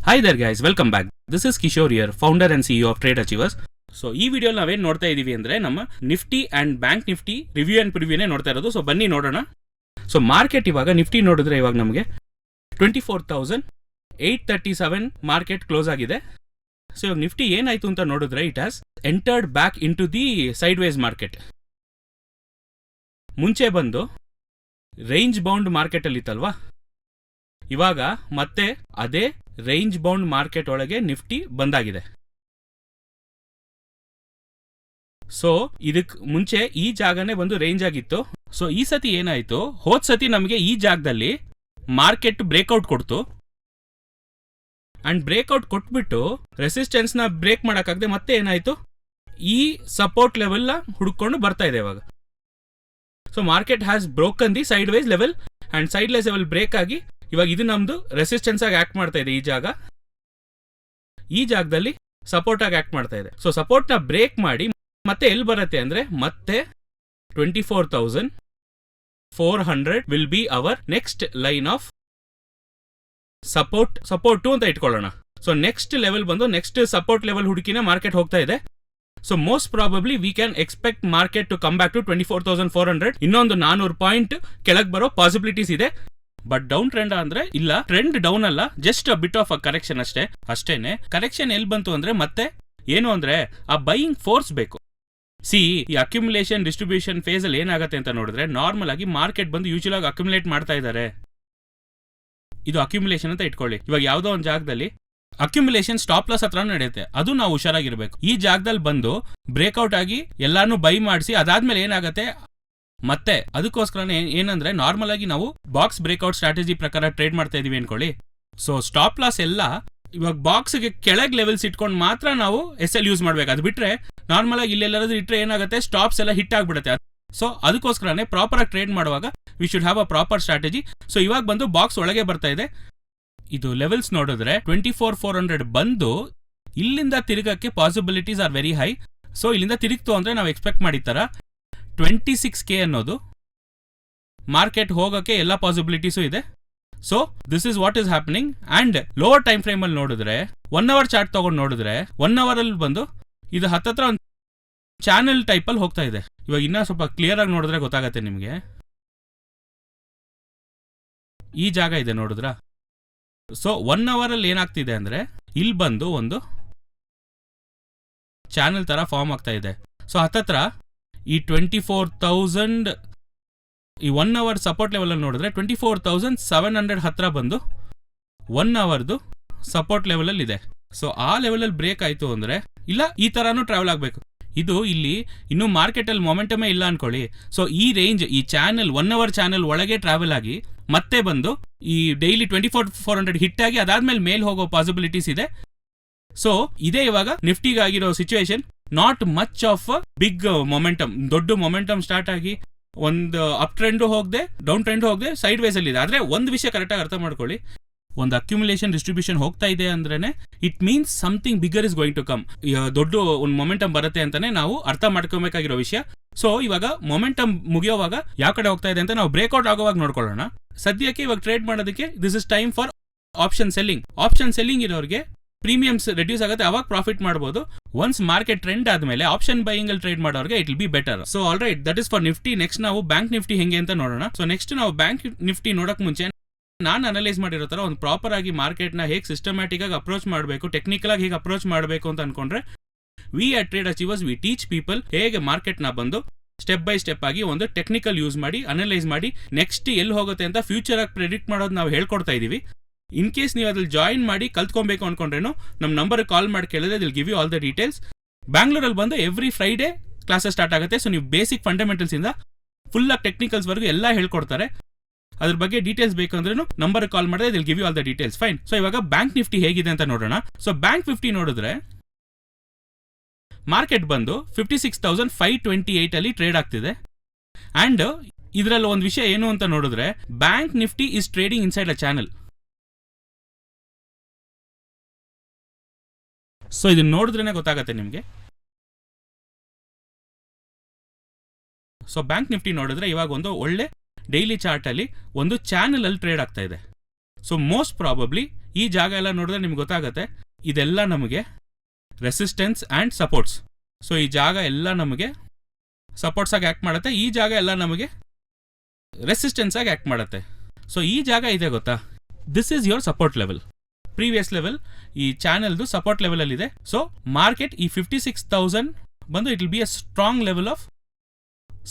Hi there guys, welcome back. This is Kishore here, founder and CEO of Trade Achievers. So ಈ ವಿಡಿಯೋಲಿ ನಾವೇನು ನೋಡ್ತಾ ಇದ್ದೀವಿ ಅಂದರೆ ನಮ್ಮ Nifty and bank Nifty review and ಪ್ರಿವ್ಯೂನೇ ನೋಡ್ತಾ ಇರೋದು. ಸೊ ಬನ್ನಿ ನೋಡೋಣ. ಸೊ ಮಾರ್ಕೆಟ್ ಇವಾಗ ನಿಫ್ಟಿ ನೋಡಿದ್ರೆ ಇವಾಗ ನಮಗೆ 24,837 ಮಾರ್ಕೆಟ್ ಕ್ಲೋಸ್ ಆಗಿದೆ. ಸೊ ಇವಾಗ ನಿಫ್ಟಿ ಏನಾಯಿತು ಅಂತ ನೋಡಿದ್ರೆ it has entered back into the sideways market. ಮುಂಚೆ ಬಂದು ರೇಂಜ್ ಬೌಂಡ್ ಮಾರ್ಕೆಟಲ್ಲಿ ಇತ್ತಲ್ವಾ, ಇವಾಗ ಮತ್ತೆ ಅದೇ ರೇಂಜ್ ಬೌಂಡ್ ಮಾರ್ಕೆಟ್ ಒಳಗೆ ನಿಫ್ಟಿ ಬಂದಾಗಿದೆ. ಸೊ ಇದಕ್ಕೆ ಮುಂಚೆ ಈ ಜಾಗನೇ ಬಂದು ರೇಂಜ್ ಆಗಿತ್ತು. ಸೊ ಈ ಸತಿ ಏನಾಯಿತು, ಹೋದ್ ಸತಿ ನಮಗೆ ಈ ಜಾಗದಲ್ಲಿ ಮಾರ್ಕೆಟ್ ಬ್ರೇಕ್ಔಟ್ ಕೊಡ್ತು ಅಂಡ್ ಬ್ರೇಕ್ಔಟ್ ಕೊಟ್ಬಿಟ್ಟು ರೆಸಿಸ್ಟೆನ್ಸ್ನ ಬ್ರೇಕ್ ಮಾಡೋಕ್ಕಾಗದೆ ಮತ್ತೆ ಏನಾಯಿತು, ಈ ಸಪೋರ್ಟ್ ಲೆವೆಲ್ನ ಹುಡ್ಕೊಂಡು ಬರ್ತಾ ಇದೆ ಇವಾಗ. So market has broken the side wise level and side less level break ಆಗಿ ಇವಾಗ ಇದು ನಮ್ದು ರೆಸಿಸ್ಟೆನ್ಸ್ ಆಗಿ ಆಕ್ಟ್ ಮಾಡ್ತಾ ಇದೆ. ಈ ಜಾಗದಲ್ಲಿ ಸಪೋರ್ಟ್ ಆಗಿ ಆಕ್ಟ್ ಮಾಡ್ತಾ ಇದೆ. ಸೊ ಸಪೋರ್ಟ್ನ ಬ್ರೇಕ್ ಮಾಡಿ ಮತ್ತೆ ಎಲ್ಲಿ ಬರುತ್ತೆ ಅಂದ್ರೆ ಮತ್ತೆ 24,400 will be our next line of support ಅಂತ ಇಟ್ಕೊಳ್ಳೋಣ. ಸೊ ನೆಕ್ಸ್ಟ್ ಲೆವೆಲ್ ಬಂದು ನೆಕ್ಸ್ಟ್ ಸಪೋರ್ಟ್ ಲೆವೆಲ್ ಹುಡುಕಿನ ಮಾರ್ಕೆಟ್ ಹೋಗ್ತಾ ಇದೆ. So most probably we can expect market to come back to 24,400. ಇನ್ನೊಂದು 400 ಪಾಯಿಂಟ್ ಕೆಳಗೆ ಬರೋ ಪಾಸಿಬಿಲಿಟೀಸ್ ಇದೆ. ಬಟ್ ಡೌನ್ ಟ್ರೆಂಡ್ ಅಂದ್ರೆ ಇಲ್ಲ, ಟ್ರೆಂಡ್ ಡೌನ್ ಅಲ್ಲ, just bit of a correction ಅಷ್ಟೇನೆ. ಕರೆಕ್ಷನ್ ಎಲ್ಲಿ ಬಂತು ಅಂದ್ರೆ ಮತ್ತೆ ಏನು ಅಂದ್ರೆ ಆ ಬೈಯಿಂಗ್ ಫೋರ್ಸ್ ಬೇಕು. ಈ ಅಕ್ಯುಮುಲೇಷನ್ ಡಿಸ್ಟ್ರಿಬ್ಯೂಷನ್ ಫೇಸ್ ಅಲ್ಲಿ ಏನಾಗುತ್ತೆ ಅಂತ ನೋಡಿದ್ರೆ, ನಾರ್ಮಲ್ ಆಗಿ ಮಾರ್ಕೆಟ್ ಬಂದು ಯೂಶುವಲ್ ಆಗಿ ಅಕ್ಯುಮುಲೇಟ್ ಮಾಡ್ತಾ ಇದ್ದಾರೆ. ಇದು ಅಕ್ಯುಮುಲೇಷನ್ ಅಂತ ಇಟ್ಕೊಳ್ಳಿ. ಇವಾಗ ಯಾವುದೋ ಒಂದು ಜಾಗದಲ್ಲಿ ಅಕ್ಯುಮುಲೇಷನ್ ಸ್ಟಾಪ್ ಲಾಸ್ ಹತ್ರ ನಡೆಯುತ್ತೆ, ಅದು ನಾವು ಹುಷಾರಾಗಿರ್ಬೇಕು. ಈ ಜಾಗದಲ್ಲಿ ಬಂದು ಬ್ರೇಕ್ಔಟ್ ಆಗಿ ಎಲ್ಲಾನು ಬೈ ಮಾಡಿಸಿ ಅದಾದ್ಮೇಲೆ ಏನಾಗುತ್ತೆ ಮತ್ತೆ ಅದಕ್ಕೋಸ್ಕರ ಏನಂದ್ರೆ ನಾರ್ಮಲ್ ಆಗಿ ನಾವು ಬಾಕ್ಸ್ ಬ್ರೇಕ್ಔಟ್ ಸ್ಟ್ರಾಟಜಿ ಪ್ರಕಾರ ಟ್ರೇಡ್ ಮಾಡ್ತಾ ಇದೀವಿ ಅನ್ಕೊಳ್ಳಿ. ಸೊ ಸ್ಟಾಪ್ ಲಾಸ್ ಎಲ್ಲ ಇವಾಗ ಬಾಕ್ಸ್ಗೆ ಕೆಳಗೆ ಲೆವೆಲ್ಸ್ ಇಟ್ಕೊಂಡು ಮಾತ್ರ ನಾವು SL ಯೂಸ್ ಮಾಡ್ಬೇಕು. ಅದು ಬಿಟ್ರೆ ನಾರ್ಮಲ್ ಆಗಿ ಇಲ್ಲೆಲ್ಲರೂ ಇಟ್ಟರೆ ಏನಾಗುತ್ತೆ, ಸ್ಟಾಪ್ಸ್ ಎಲ್ಲ ಹಿಟ್ ಆಗ್ಬಿಡುತ್ತೆ. ಸೊ ಅದಕ್ಕೋಸ್ಕರನೇ ಪ್ರಾಪರ್ ಆಗಿ ಟ್ರೇಡ್ ಮಾಡುವಾಗ we should have a proper strategy. So ಇವಾಗ ಬಂದು ಬಾಕ್ಸ್ ಒಳಗೆ ಬರ್ತಾ ಇದೆ. ಇದು ಲೆವೆಲ್ಸ್ ನೋಡಿದ್ರೆ 24,400 ಬಂದು ಇಲ್ಲಿಂದ ತಿರುಗಕ್ಕೆ possibilities are very high. So ಇಲ್ಲಿಂದ ತಿರುಗ್ತು ಅಂದ್ರೆ ನಾವು ಎಕ್ಸ್ಪೆಕ್ಟ್ ಮಾಡಿರ್ತಾರ 26K ಅನ್ನೋದು ಮಾರ್ಕೆಟ್ ಹೋಗೋಕ್ಕೆ ಎಲ್ಲ ಪಾಸಿಬಿಲಿಟೀಸು ಇದೆ. So this is what is happening. And lower time frame ಅಲ್ಲಿ ನೋಡಿದ್ರೆ 1 ಅವರ್ ಚಾರ್ಟ್ ತಗೊಂಡು ನೋಡಿದ್ರೆ 1 ಅವರ್ ಅಲ್ಲಿ ಬಂದು ಇದು ಹತ್ತತ್ರ ಒಂದು ಚಾನೆಲ್ ಟೈಪ್ ಅಲ್ಲಿ ಹೋಗ್ತಾ ಇದೆ. ಇವಾಗ ಇನ್ನೂ ಸ್ವಲ್ಪ ಕ್ಲಿಯರ್ ಆಗಿ ನೋಡಿದ್ರೆ ಗೊತ್ತಾಗತ್ತೆ ನಿಮಗೆ. ಈ ಜಾಗ ಇದೆ ನೋಡಿದ್ರ. ಸೊ 1 ಅವರ್ ಅಲ್ಲಿ ಏನಾಗ್ತಿದೆ ಅಂದ್ರೆ ಇಲ್ಲಿ ಬಂದು ಒಂದು ಚಾನೆಲ್ ತರ ಫಾರ್ಮ್ ಆಗ್ತಾ ಇದೆ. ಸೊ ಹತ್ತತ್ರ ಈ 24,000 ಈ 1 ಅವರ್ ಸಪೋರ್ಟ್ ಲೆವೆಲ್ ಅಲ್ಲಿ ನೋಡಿದ್ರೆ 24,700 ಹತ್ರ ಬಂದು 1 ಅವರ್ದು ಸಪೋರ್ಟ್ ಲೆವೆಲ್ ಅಲ್ಲಿ ಇದೆ. ಸೊ ಆ ಲೆವೆಲ್ ಅಲ್ಲಿ ಬ್ರೇಕ್ ಆಯ್ತು ಅಂದ್ರೆ ಇಲ್ಲ ಈ ತರಾನು ಟ್ರಾವೆಲ್ ಆಗಬೇಕು. ಇದು ಇಲ್ಲಿ ಇನ್ನು ಮಾರ್ಕೆಟ್ ಅಲ್ಲಿ ಮೊಮೆಂಟಮೇ ಇಲ್ಲ ಅನ್ಕೊಳ್ಳಿ. ಸೊ ಈ ರೇಂಜ್ ಈ ಚಾನೆಲ್ 1 ಅವರ್ ಚಾನೆಲ್ ಒಳಗೆ ಟ್ರಾವೆಲ್ ಆಗಿ ಮತ್ತೆ ಬಂದು ಈ ಡೈಲಿ 24,400 ಹಿಟ್ ಆಗಿ ಅದಾದ್ಮೇಲೆ ಮೇಲ್ ಹೋಗೋ ಪಾಸಿಬಿಲಿಟೀಸ್ ಇದೆ. ಸೊ ಇದೇ ಇವಾಗ ನಿಫ್ಟಿಗಾಗಿರೋ situation. Not much of big momentum, ದೊಡ್ಡ ಮೊಮೆಂಟಮ್ ಸ್ಟಾರ್ಟ್ ಆಗಿ ಒಂದು ಅಪ್ ಟ್ರೆಂಡ್ ಹೋಗದೆ ಡೌನ್ ಟ್ರೆಂಡ್ ಹೋಗದೆ ಸೈಡ್ ವೇಸ್ ಅಲ್ಲಿ ಇದೆ. ಆದ್ರೆ ಒಂದು ವಿಷಯ ಕರೆಕ್ಟಾಗಿ ಅರ್ಥ ಮಾಡ್ಕೊಳ್ಳಿ, ಒಂದು ಅಕ್ಯುಮುಲೇಷನ್ ಡಿಸ್ಟ್ರಿಬ್ಯೂಷನ್ ಹೋಗ್ತಾ ಇದೆ ಅಂದ್ರೇನೆ it means something bigger is going to come. ದೊಡ್ಡ ಒಂದು ಮೊಮೆಂಟಮ್ ಬರುತ್ತೆ ಅಂತಾನೆ ನಾವು ಅರ್ಥ ಮಾಡ್ಕೊಬೇಕಾಗಿರೋ ವಿಷಯ. ಸೊ ಇವಾಗ ಮೊಮೆಂಟಮ್ ಮುಗಿಯೋವಾಗ ಯಾವ ಕಡೆ ಹೋಗ್ತಾ ಇದೆ ಅಂತ ನಾವು ಬ್ರೇಕ್ಔಟ್ ಆಗೋವಾಗ ನೋಡ್ಕೊಳ್ಳೋಣ. ಸದ್ಯಕ್ಕೆ ಇವಾಗ ಟ್ರೇಡ್ ಮಾಡೋದಕ್ಕೆ this is time for option selling. Option selling ಇರೋರಿಗೆ ಪ್ರೀಮಿಯಮ್ಸ್ ರೆಡ್ಯೂಸ್ ಆಗುತ್ತೆ, ಅವಾಗ ಪ್ರಾಫಿಟ್ ಮಾಡಬಹುದು. ಒನ್ಸ್ ಮಾರ್ಕೆಟ್ ಟ್ರೆಂಡ್ ಆದ್ಮೇಲೆ ಆಪ್ಷನ್ ಬೈಯಿಂಗ್ ಅಲ್ಲಿ ಟ್ರೇಡ್ ಮಾಡೋರಿಗೆ it will be better. So all right, that is for Nifty. Next ನಾವು ಬ್ಯಾಂಕ್ ನಿಫ್ಟಿ ಹೆಂಗೆ ಅಂತ ನೋಡೋಣ. ಸೊ ನೆಕ್ಸ್ಟ್ ನಾವು ಬ್ಯಾಂಕ್ ನಿಫ್ಟಿ ನೋಡಕ್ ಮುಂಚೆ ನಾನು ಅನಲೈಸ್ ಮಾಡಿರೋ ತರ ಒಂದು ಪ್ರಾಪರ್ ಆಗಿ ಮಾರ್ಕೆಟ್ ನ ಹೇಗೆ ಸಿಸ್ಟಮ್ಯಾಟಿಕ್ ಆಗಿ ಅಪ್ರೋಚ್ ಮಾಡಬೇಕು, ಟೆಕ್ನಿಕಲ್ ಆಗಿ ಹೇಗೆ ಅಪ್ರೋಚ್ ಮಾಡಬೇಕು ಅಂತ ಅನ್ಕೊಂಡ್ರೆ we at trade achievers we teach people ಹೇಗೆ ಮಾರ್ಕೆಟ್ ನ ಬಂದು ಸ್ಟೆಪ್ ಬೈ ಸ್ಟೆಪ್ ಆಗಿ ಒಂದು ಟೆಕ್ನಿಕಲ್ ಯೂಸ್ ಮಾಡಿ ಅನಲೈಸ್ ಮಾಡಿ ನೆಕ್ಸ್ಟ್ ಎಲ್ಲಿ ಹೋಗುತ್ತೆ ಅಂತ ಫ್ಯೂಚರ್ ಆಗಿ ಪ್ರೆಡಿಕ್ಟ್ ಮಾಡೋದು ನಾವು ಹೇಳ್ಕೊಡ್ತಾ ಇದೀವಿ. ಇನ್ ಕೇಸ್ ನೀವು ಅದ್ರಲ್ಲಿ ಜಾಯಿನ್ ಮಾಡಿ ಕಲ್ತ್ಕೊಬೇಕು ಅನ್ಕೊಂಡ್ರೇನು ನಮ್ಮ ನಂಬರ್ ಕಾಲ್ ಮಾಡಿ ಕೇಳಿದ್ರೆ they'll give you all the details. ಬ್ಯಾಂಗ್ಳೂರಲ್ಲಿ ಬಂದು ಎವ್ರಿ ಫ್ರೈಡೇ ಕ್ಲಾಸಸ್ ಸ್ಟಾರ್ಟ್ ಆಗುತ್ತೆ. ಸೊ ನೀವು ಬೇಸಿಕ್ ಫಂಡಮೆಂಟಲ್ಸ್ ಇಂದ ಫುಲ್ ಆಗಿ ಟೆಕ್ನಿಕಲ್ಸ್ ವರೆಗೂ ಎಲ್ಲ ಹೇಳ್ಕೊಡ್ತಾರೆ. ಅದ್ರ ಬಗ್ಗೆ ಡೀಟೇಲ್ಸ್ ಬೇಕು ಅಂದ್ರೂ ನಂಬರ್ ಕಾಲ್ ಮಾಡಿದ್ರೆ they'll give you all the details. Fine. So ಇವಾಗ ಬ್ಯಾಂಕ್ ನಿಫ್ಟಿ ಹೇಗಿದೆ ಅಂತ ನೋಡೋಣ. ಸೊ ಬ್ಯಾಂಕ್ ನಿಫ್ಟಿ ನೋಡಿದ್ರೆ ಮಾರ್ಕೆಟ್ ಬಂದು 56,528 ಅಲ್ಲಿ ಟ್ರೇಡ್ ಆಗ್ತಿದೆ. ಅಂಡ್ ಇದರಲ್ಲಿ ಒಂದು ವಿಷಯ ಏನು ಅಂತ ನೋಡಿದ್ರೆ bank Nifty is trading inside a channel. So ಇದನ್ನ ನೋಡಿದ್ರೇನೆ ಗೊತ್ತಾಗತ್ತೆ ನಿಮಗೆ. ಸೊ ಬ್ಯಾಂಕ್ ನಿಫ್ಟಿ ನೋಡಿದ್ರೆ ಇವಾಗ ಒಂದು ಒಳ್ಳೆ ಡೈಲಿ ಚಾರ್ಟ್ ಅಲ್ಲಿ ಒಂದು ಚಾನಲ್ ಅಲ್ಲಿ ಟ್ರೇಡ್ ಆಗ್ತಾ ಇದೆ. ಸೊ ಮೋಸ್ಟ್ ಪ್ರಾಬಬ್ಲಿ ಈ ಜಾಗ ಎಲ್ಲ ನೋಡಿದ್ರೆ ನಿಮ್ಗೆ ಗೊತ್ತಾಗುತ್ತೆ ಇದೆಲ್ಲ ನಮಗೆ ರೆಸಿಸ್ಟೆನ್ಸ್ ಆ್ಯಂಡ್ ಸಪೋರ್ಟ್ಸ್. ಸೊ ಈ ಜಾಗ ಎಲ್ಲ ನಮಗೆ ಸಪೋರ್ಟ್ಸ್ ಆಗಿ ಆ್ಯಕ್ಟ್ ಮಾಡುತ್ತೆ, ಈ ಜಾಗ ಎಲ್ಲ ನಮಗೆ ರೆಸಿಸ್ಟೆನ್ಸ್ ಆಗಿ ಆ್ಯಕ್ಟ್ ಮಾಡುತ್ತೆ. ಸೊ ಈ ಜಾಗ ಇದೆ ಗೊತ್ತಾ, this is your support level. Previous level ಈ ಚಾನೆಲ್ದು ಸಪೋರ್ಟ್ ಲೆವೆಲ್ ಇದೆ. ಸೊ ಮಾರ್ಕೆಟ್ ಈ 56,000 ಬಂದು it will be a strong level of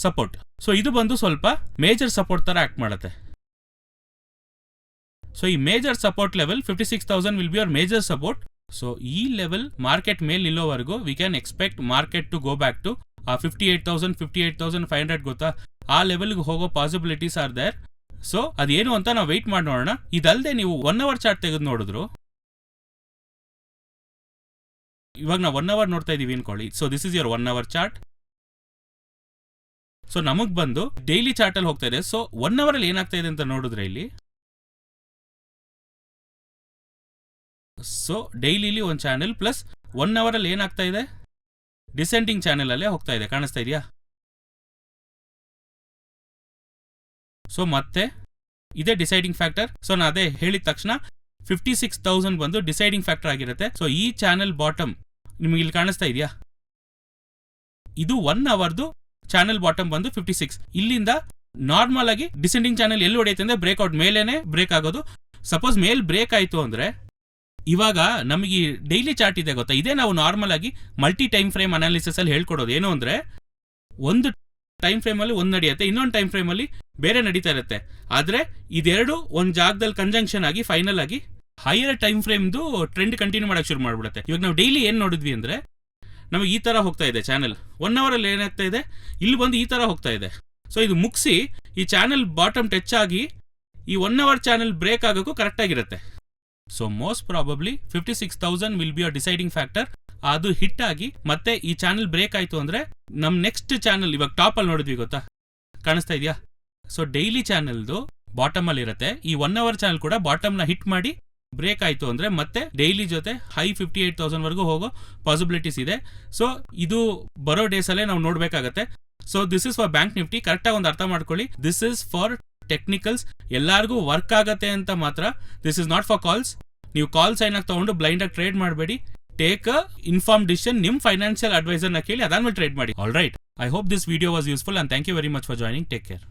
support. So ಇದು ಬಂದು ಸ್ವಲ್ಪ ಮೇಜರ್ ಸಪೋರ್ಟ್ ತರ ಆಕ್ಟ್ ಮಾಡುತ್ತೆ. ಸೊ ಈ major support level 56,000 will be our major support. So ಈ ಲೆವೆಲ್ ಮಾರ್ಕೆಟ್ ಮೇಲೆ ನಿಲ್ಲೋವರೆಗೂ we can expect market to go back to 58,000 58,500 ಗೊತ್ತಾ, ಆ ಲೆವೆಲ್ಗೆ ಹೋಗೋ ಪಾಸಿಬಿಲಿಟೀಸ್ ಆರ್ ದೇರ್. ಸೊ ಅದೇನು ಅಂತ ನಾವು ವೆಯ್ಟ್ ಮಾಡಿ ನೋಡೋಣ. ಇದಲ್ಲದೆ ನೀವು 1 hour ಚಾರ್ಟ್ ತೆಗೆದು ನೋಡಿದ್ರು, ಇವಾಗ ನಾವು 1 hour ನೋಡ್ತಾ ಇದೀವಿ ಅನ್ಕೊಳ್ಳಿ. So this is your 1 hour chart. So ನಮಗ್ ಬಂದು ಡೈಲಿ ಚಾರ್ಟ್ ಅಲ್ಲಿ ಹೋಗ್ತಾ ಇದೆ. ಸೊ 1 hour ಅಲ್ಲಿ ಏನಾಗ್ತಾ ಇದೆ ಅಂತ ನೋಡಿದ್ರೆ ಇಲ್ಲಿ, ಸೊ ಡೈಲಿಲಿ ಒಂದು ಚಾನೆಲ್ ಪ್ಲಸ್ 1 hour ಅಲ್ಲಿ ಏನಾಗ್ತಾ ಇದೆ, ಡಿಸೆಂಡಿಂಗ್ ಚಾನೆಲ್ ಅಲ್ಲೇ ಹೋಗ್ತಾ ಇದೆ, ಕಾಣಿಸ್ತಾ ಇದೆಯಾ? ಸೊ ಮತ್ತೆ ಇದೇ ಡಿಸೈಡಿಂಗ್ ಫ್ಯಾಕ್ಟರ್. ಸೊ ನಾನು ಅದೇ ಹೇಳಿದ ತಕ್ಷಣ 56,000 ಬಂದು ಡಿಸೈಡಿಂಗ್ ಫ್ಯಾಕ್ಟರ್ ಆಗಿರುತ್ತೆ. ಸೊ ಈ ಚಾನೆಲ್ ಬಾಟಮ್ ನಿಮ್ಗೆ ಇಲ್ಲಿ ಕಾಣಿಸ್ತಾ ಇದೆಯಾ, ಇದು 1 hourದು ಚಾನೆಲ್ ಬಾಟಮ್ ಬಂದು 56. ಇಲ್ಲಿಂದ ನಾರ್ಮಲ್ ಆಗಿ ಡಿಸೆಂಡಿಂಗ್ ಚಾನೆಲ್ ಎಲ್ಲಿ ಹೊಡೆಯುತ್ತೆ ಅಂದ್ರೆ ಬ್ರೇಕ್ಔಟ್ ಮೇಲೇನೆ ಬ್ರೇಕ್ ಆಗೋದು. ಸಪೋಸ್ ಮೇಲ್ ಬ್ರೇಕ್ ಆಯ್ತು ಅಂದ್ರೆ, ಇವಾಗ ನಮಗೆ ಡೈಲಿ ಚಾರ್ಟ್ ಇದೆ ಗೊತ್ತಾ, ಇದೇ ನಾವು ನಾರ್ಮಲ್ ಆಗಿ ಮಲ್ಟಿ ಟೈಮ್ ಫ್ರೇಮ್ ಅನಾಲಿಸಿಸ್ ಅಲ್ಲಿ ಹೇಳ್ಕೊಡೋದು. ಏನು ಅಂದ್ರೆ ಒಂದು ಟೈಮ್ ಫ್ರೇಮ್ ಅಲ್ಲಿ ಒಂದು ನಡೆಯುತ್ತೆ, ಇನ್ನೊಂದು ಟೈಮ್ ಫ್ರೇಮ್ ಅಲ್ಲಿ ಬೇರೆ ನಡೀತಾ ಇರುತ್ತೆ. ಆದ್ರೆ ಇದೆರಡು ಒಂದು ಜಾಗದಲ್ಲಿ ಕಂಜಂಕ್ಷನ್ ಆಗಿ ಫೈನಲ್ ಆಗಿ ಹೈಯರ್ ಟೈಮ್ ಫ್ರೇಮ್ದು ಟ್ರೆಂಡ್ ಕಂಟಿನ್ಯೂ ಮಾಡಕ್ಕೆ ಶುರು ಮಾಡ್ಬಿಡುತ್ತೆ. ಇವಾಗ ನಾವು ಡೈಲಿ ಏನ್ ನೋಡಿದ್ವಿ ಅಂದ್ರೆ, ನಮಗೆ ಈ ತರ ಹೋಗ್ತಾ ಇದೆ ಚಾನೆಲ್, 1 hour ಅಲ್ಲಿ ಏನಾಗ್ತಾ ಇದೆ, ಇಲ್ಲಿ ಬಂದು ಈ ತರ ಹೋಗ್ತಾ ಇದೆ. ಸೊ ಇದು ಮುಗಿಸಿ ಈ ಚಾನೆಲ್ ಬಾಟಮ್ ಟಚ್ ಆಗಿ ಈ 1 hour ಚಾನೆಲ್ ಬ್ರೇಕ್ ಆಗೋಕ್ಕೂ ಕರೆಕ್ಟ್ ಆಗಿರುತ್ತೆ. So most probably 56,000 will be a deciding factor. ಅದು ಹಿಟ್ ಆಗಿ ಮತ್ತೆ ಈ ಚಾನೆಲ್ ಬ್ರೇಕ್ ಆಯ್ತು ಅಂದ್ರೆ ನಮ್ ನೆಕ್ಸ್ಟ್ ಚಾನೆಲ್ ಇವಾಗ ಟಾಪ್ ಅಲ್ಲಿ ನೋಡಿದ್ವಿ ಗೊತ್ತಾ, ಕಾಣಿಸ್ತಾ ಇದೆಯಾ? ಸೊ ಡೈಲಿ ಚಾನೆಲ್ದು ಬಾಟಮ್ ಅಲ್ಲಿ ಇರುತ್ತೆ, ಈ 1 hour ಚಾನೆಲ್ ಕೂಡ ಬಾಟಮ್ ನ ಹಿಟ್ ಮಾಡಿ ಬ್ರೇಕ್ ಆಯ್ತು ಅಂದ್ರೆ ಮತ್ತೆ ಡೈಲಿ ಜೊತೆ ಹೈ 58,000 ವರೆಗೂ ಹೋಗೋ ಪಾಸಿಬಿಲಿಟೀಸ್ ಇದೆ. ಸೊ ಇದು ಬರೋ ಡೇಸ್ ಅಲ್ಲೇ ನಾವು ನೋಡ್ಬೇಕಾಗತ್ತೆ. So this is for bank Nifty. ಕರೆಕ್ಟಾಗಿ ಒಂದು ಅರ್ಥ ಮಾಡ್ಕೊಳ್ಳಿ, ದಿಸ್ ಇಸ್ ಫಾರ್ ಟೆಕ್ನಿಕಲ್ಸ್. ಎಲ್ಲಾರ್ಗೂ ವರ್ಕ್ ಆಗತ್ತೆ ಅಂತ ಮಾತ್ರ, this is not for calls. ನೀವು ಕಾಲ್ ಸೈನ್ ಆಗಿ ತಗೊಂಡು ಬ್ಲೈಂಡ್ ಆಗಿ ಟ್ರೇಡ್ ಮಾಡಬೇಡಿ. ಟೇಕ್ ಅ ಇನ್ಫಾರ್ಮ್ ಡಿಸಿಷನ್, ನಿಮ್ ಫೈನಾನ್ಷಿಯಲ್ ಅಡ್ವೈಸರ್ ನ ಕೇಳಿ ಅದಾದ್ಮೇಲೆ ಟ್ರೇಡ್ ಮಾಡಿ. All right, I hope this video was useful and thank you very much for joining. Take care.